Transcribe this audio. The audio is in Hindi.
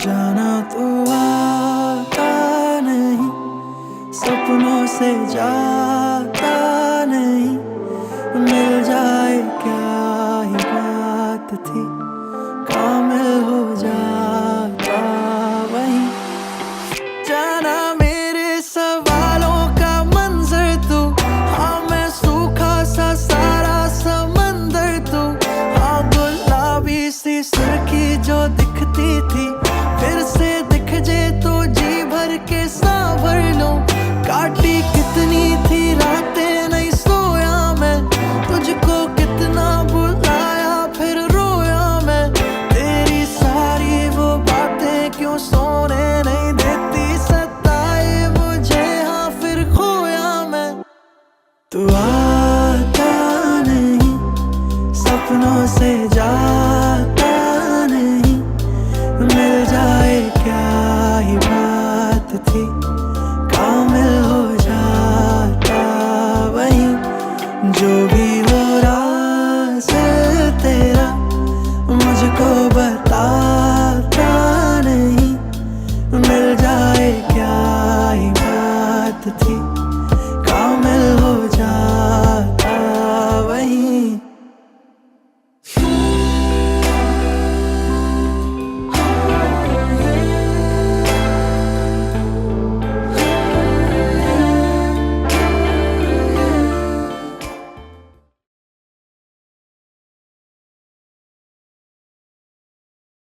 जाना तो आता नहीं, सपनों से जाता नहीं, मिल जाए क्या ही बात थी, कामिल हो जाता वहीं। जाना मेरे सवालों का मंजर तू, हाँ मैं सूखा सा सारा समंदर तू, हाँ गुलाबी सी सुर्खी जो दिखती थी, फिर से दिख जे तो जी भर के सांभर लूं। काटी कितनी थी रातें नहीं सोया मैं, तुझको कितना बुलाया फिर रोया मैं, तेरी सारी वो बातें क्यों सोने नहीं देती, सताए मुझे हाँ फिर खोया मैं। तू आता नहीं, सपनों से जा